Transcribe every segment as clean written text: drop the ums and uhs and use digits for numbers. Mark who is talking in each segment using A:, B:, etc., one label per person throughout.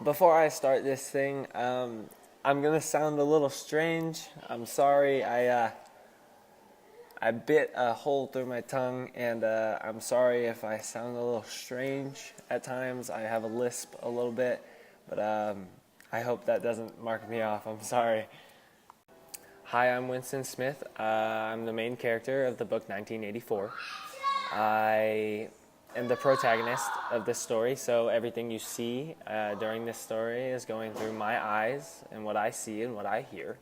A: Before I start this thing, I'm gonna sound a little strange. I'm sorry. I bit a hole through my tongue, and I'm sorry if I sound a little strange at times. I have a lisp a little bit, but I hope that doesn't mark me off. I'm sorry. Hi, I'm Winston Smith. I'm the main character of the book 1984. I am the protagonist of this story, so everything you see during this story is going through my eyes and what I see and what I hear.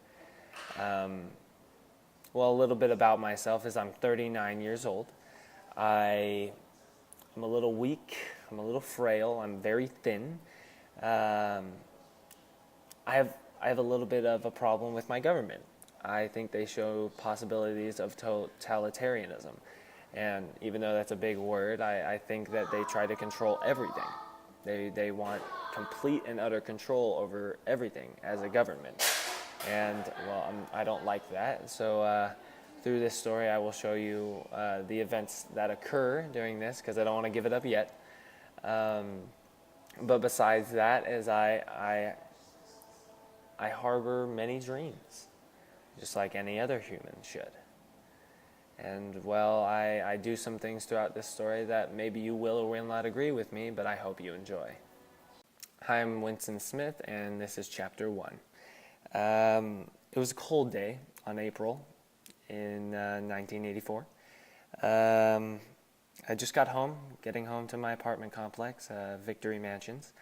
A: Well, a little bit about myself is I'm 39 years old. I'm a little weak. I'm a little frail. I'm very thin. Um, I have a little bit of a problem with my government. I think they show possibilities of totalitarianism. And even though that's a big word, I think that they try to control everything. They want complete and utter control over everything as a government. And, well, I don't like that. So through this story, I will show you the events that occur during this, because I don't want to give it up yet. But besides that, I harbor many dreams, just like any other human should. And, well, I do some things throughout this story that maybe you will or will not agree with me, but I hope you enjoy. Hi, I'm Winston Smith, and this is Chapter 1. It was a cold day on April in 1984. I just got home, getting home to my apartment complex, Victory Mansions,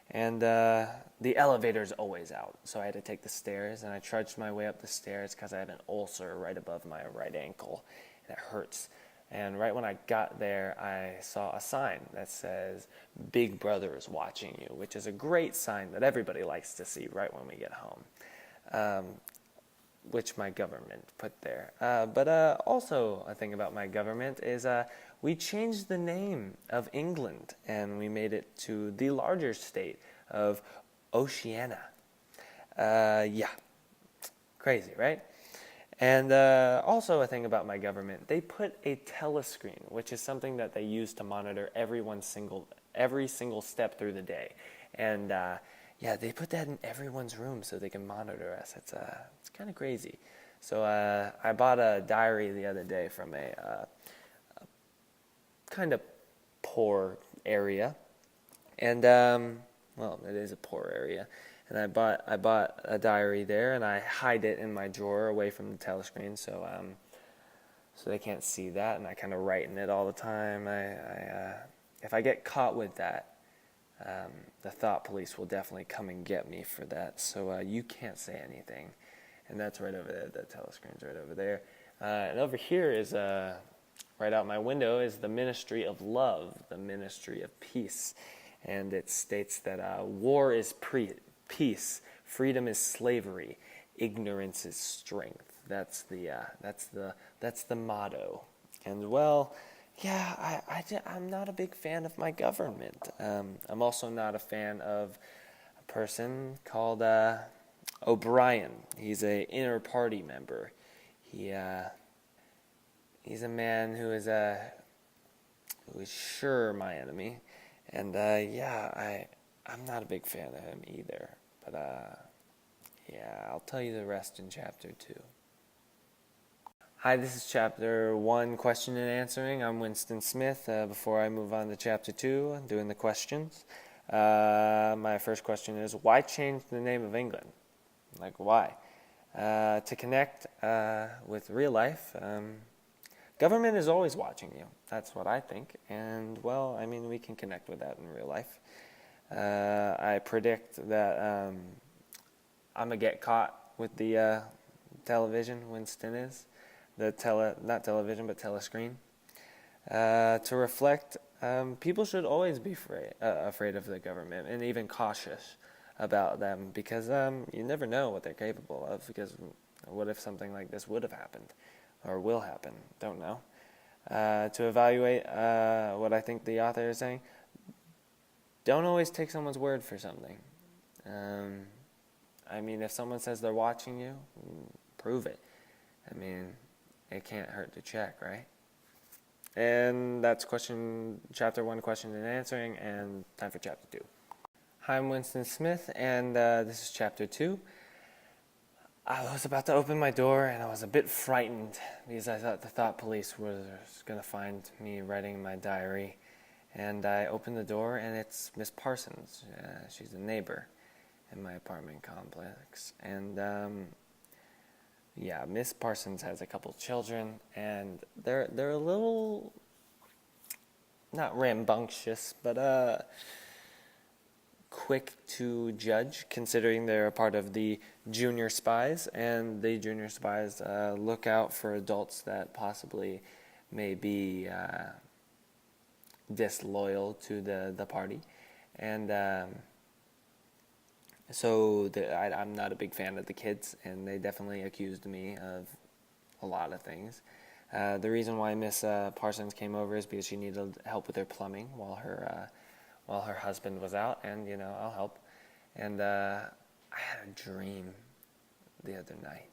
A: and the elevator's always out, so I had to take the stairs, and I trudged my way up the stairs because I have an ulcer right above my right ankle, and it hurts. And right when I got there, I saw a sign that says, "Big Brother is watching you," which is a great sign that everybody likes to see right when we get home, which my government put there. But also a thing about my government is we changed the name of England, and we made it to the larger state of Oceania. Yeah, crazy, right? And also a thing about my government, they put a telescreen, which is something that they use to monitor every single step through the day. And yeah, they put that in everyone's room so they can monitor us. It's kind of crazy. So I bought a diary the other day from a kind of poor area, and well, it is a poor area. And I bought a diary there, and I hide it in my drawer away from the telescreen, so they can't see that. And I kind of write in it all the time. If I get caught with that, the thought police will definitely come and get me for that. So you can't say anything, and that's right over there. The telescreen's right over there, and over here is right out my window is the Ministry of Love, the Ministry of Peace, and it states that war is peace, freedom is slavery, ignorance is strength. That's the motto. And, well, yeah, I'm not a big fan of my government. I'm also not a fan of a person called O'Brien. He's a inner party member. He's a man who is sure my enemy, and yeah, I'm not a big fan of him either. But yeah, I'll tell you the rest in Chapter 2. Hi, this is Chapter 1, Question and Answering. I'm Winston Smith. Before I move on to Chapter 2, I'm doing the questions. My first question is, why change the name of England? Like, why? To connect with real life. Government is always watching you. That's what I think. And, well, I mean, we can connect with that in real life. I predict that I'm going to get caught with the television, Winston is. Not television, but telescreen. To reflect, people should always be afraid of the government and even cautious about them, because you never know what they're capable of, because what if something like this would have happened or will happen? Don't know. To evaluate what I think the author is saying, don't always take someone's word for something. I mean, if someone says they're watching you, prove it. I mean, it can't hurt to check, right? And that's Chapter 1, Question and Answering, and time for Chapter 2. Hi, I'm Winston Smith, and this is Chapter 2. I was about to open my door, and I was a bit frightened because I thought the thought police was going to find me writing my diary. And I opened the door, and it's Miss Parsons. She's a neighbor in my apartment complex. And, yeah, Miss Parsons has a couple children, and they're a little, not rambunctious, but quick to judge, considering they're a part of the junior spies, and the junior spies look out for adults that possibly may be disloyal to the party. And I'm not a big fan of the kids, and they definitely accused me of a lot of things. The reason why Miss Parsons came over is because she needed help with her plumbing while her husband was out, and I'll help. And I had a dream the other night,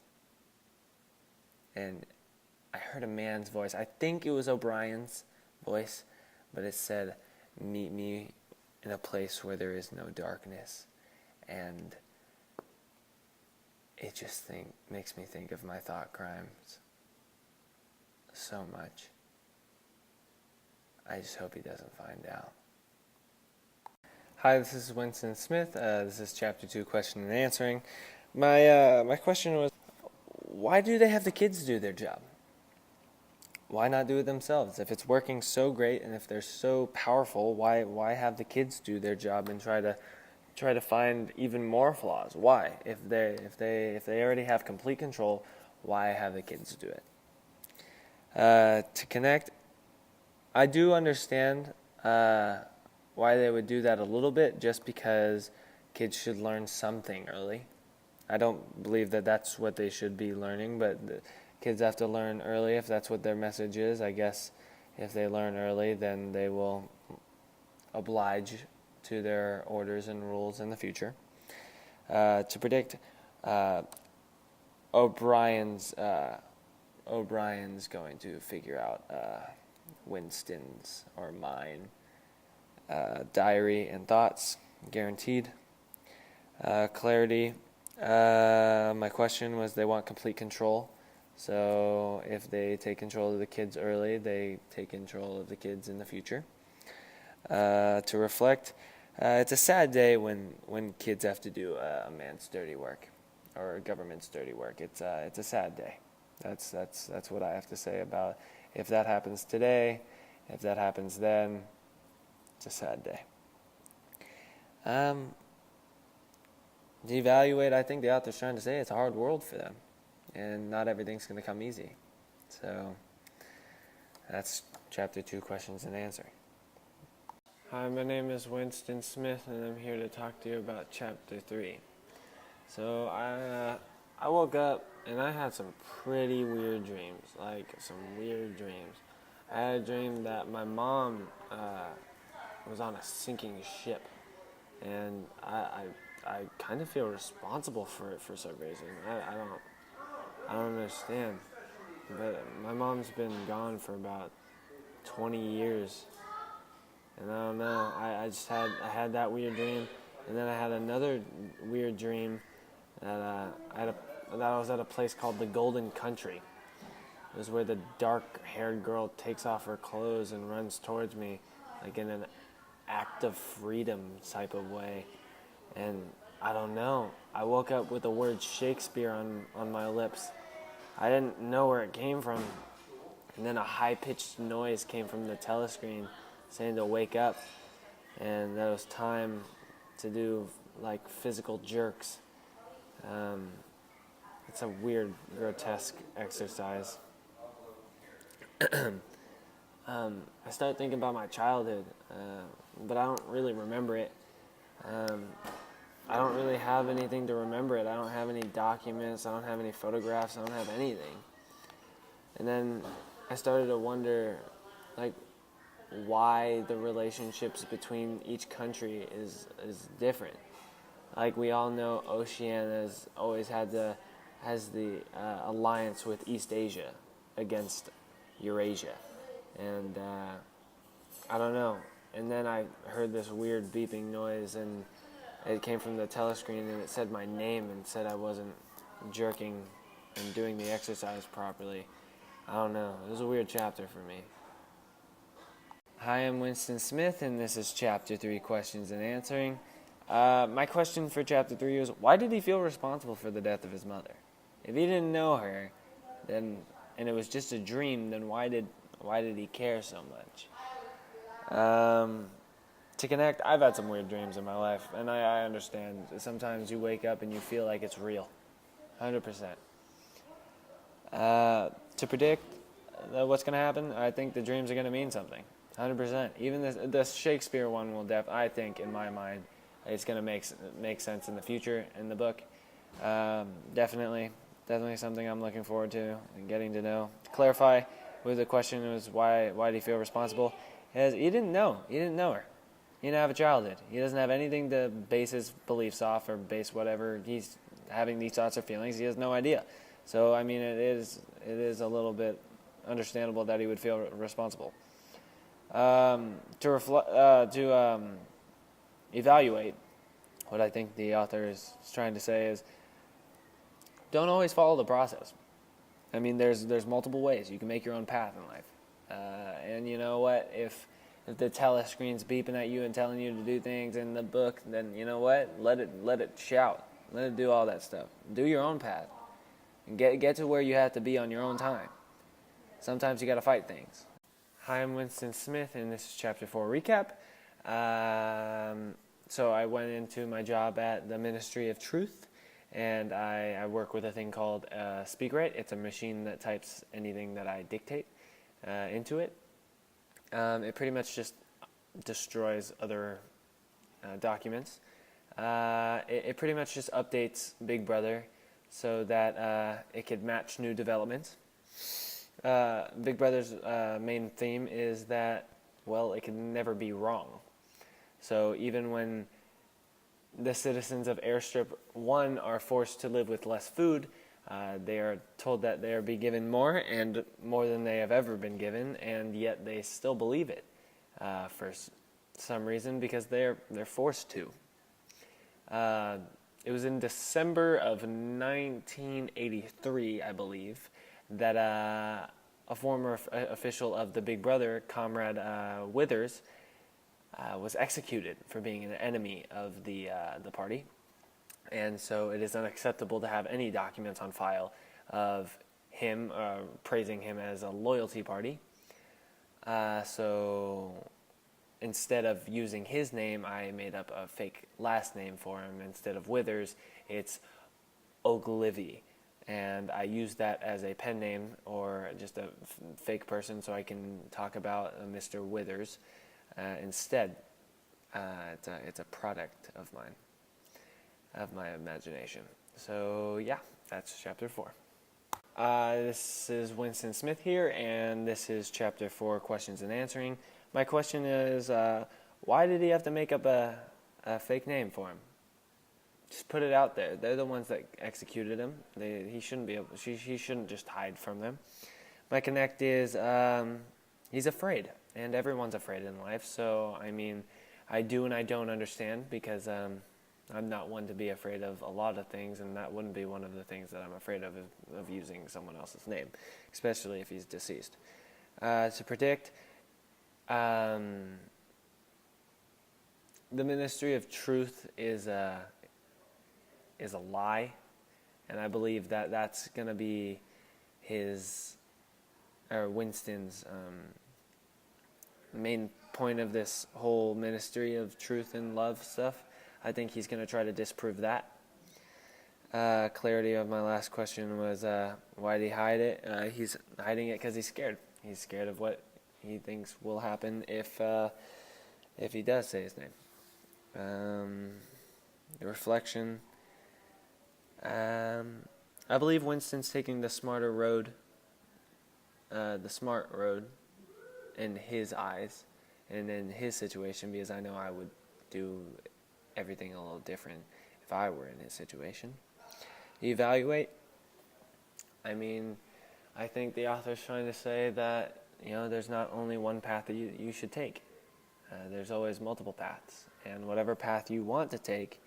A: and I heard a man's voice. I think it was O'Brien's voice, but it said, "Meet me in a place where there is no darkness," and it just makes me think of my thought crimes so much. I just hope he doesn't find out. Hi, this is Winston Smith. This is Chapter 2, Question and Answering. My question was, why do they have the kids do their job? Why not do it themselves? If it's working so great and if they're so powerful, why have the kids do their job and try to find even more flaws? Why? If they already have complete control, why have the kids do it? To connect, I do understand why they would do that a little bit, just because kids should learn something early. I don't believe that that's what they should be learning, but the kids have to learn early if that's what their message is. I guess if they learn early, then they will oblige to their orders and rules in the future. To predict, O'Brien's going to figure out Winston's or mine diary and thoughts, guaranteed. Clarity. My question was, they want complete control. So if they take control of the kids early, they take control of the kids in the future. To reflect, it's a sad day when kids have to do a man's dirty work or government's dirty work. It's a sad day. That's what I have to say about if that happens today, if that happens then. It's a sad day. To evaluate, I think the author's trying to say it's a hard world for them, and not everything's going to come easy. So that's Chapter 2, Questions and Answering. Hi, my name is Winston Smith, and I'm here to talk to you about Chapter 3. So I woke up, and I had some pretty weird dreams, I had a dream that my mom was on a sinking ship, and I kind of feel responsible for it for some reason. I don't understand. But my mom's been gone for about 20 years, and I don't know. I had that weird dream, and then I had another weird dream that that I was at a place called the Golden Country. It was where the dark-haired girl takes off her clothes and runs towards me, like in an act of freedom type of way. And I don't know. I woke up with the word Shakespeare on my lips. I didn't know where it came from. And then a high-pitched noise came from the telescreen saying to wake up. And that was time to do, like, physical jerks. It's a weird, grotesque exercise. I started thinking about my childhood, but I don't really remember it. I don't really have anything to remember it. I don't have any documents. I don't have any photographs. I don't have anything. And then I started to wonder, like, why the relationships between each country is different. Like, we all know Oceania's always has the alliance with East Asia against Eurasia. And I don't know. And then I heard this weird beeping noise, and it came from the telescreen, and it said my name and said I wasn't jerking and doing the exercise properly. I don't know. It was a weird chapter for me. Hi, I'm Winston Smith, and this is Chapter 3, Questions and Answering. My question for Chapter 3 is, why did he feel responsible for the death of his mother? If he didn't know her, then, and it was just a dream, then why did he care so much? To connect, I've had some weird dreams in my life, and I understand. Sometimes you wake up and you feel like it's real. 100%. To predict what's going to happen, I think the dreams are going to mean something. 100%. Even the Shakespeare one will I think, in my mind, it's going to make sense in the future in the book. Definitely something I'm looking forward to and getting to know. To clarify, with the question was why did he feel responsible? He didn't know. He didn't know her. He didn't have a childhood. He doesn't have anything to base his beliefs off or base whatever he's having these thoughts or feelings. He has no idea. So I mean, it is a little bit understandable that he would feel responsible. To evaluate, what I think the author is trying to say is, don't always follow the process. I mean, there's multiple ways you can make your own path in life, and you know what? If the telescreen's beeping at you and telling you to do things in the book, then you know what? Let it shout. Let it do all that stuff. Do your own path, and get to where you have to be on your own time. Sometimes you got to fight things. Hi, I'm Winston Smith, and this is Chapter 4 recap. So I went into my job at the Ministry of Truth, and I work with a thing called SpeakWrite. It's a machine that types anything that I dictate into it. It pretty much just destroys other documents. It pretty much just updates Big Brother so that it could match new developments. Big Brother's main theme is that, well, it can never be wrong. So even when the citizens of Airstrip 1 are forced to live with less food, they are told that they are be given more, and more than they have ever been given, and yet they still believe it for some reason, because they're forced to. It was in December of 1983, I believe, that a former official of the Big Brother, Comrade Withers, was executed for being an enemy of the party. And so it is unacceptable to have any documents on file of him praising him as a loyalty party. So instead of using his name, I made up a fake last name for him. Instead of Withers, it's Oglivie. And I used that as a pen name or just a fake person so I can talk about Mr. Withers instead. It's a product of mine, of my imagination. So yeah, that's Chapter 4. This is Winston Smith here, and this is Chapter 4, Questions and Answering. My question is, why did he have to make up a fake name for him? Just put it out there. They're the ones that executed him. He shouldn't be able. He shouldn't just hide from them. My connect is he's afraid, and everyone's afraid in life. So I mean, I do and I don't understand, because I'm not one to be afraid of a lot of things, and that wouldn't be one of the things that I'm afraid of using someone else's name, especially if he's deceased. To predict, the Ministry of Truth is a lie, and I believe that that's going to be Winston's main point of this whole Ministry of Truth and Love stuff. I think he's going to try to disprove that. Clarity of my last question was, why did he hide it? He's hiding it because he's scared. He's scared of what he thinks will happen if he does say his name. The reflection. I believe Winston's taking the smart road in his eyes and in his situation, because I know I would do everything a little different if I were in his situation. Evaluate. I mean, I think the author's trying to say that, there's not only one path that you should take. There's always multiple paths, and whatever path you want to take,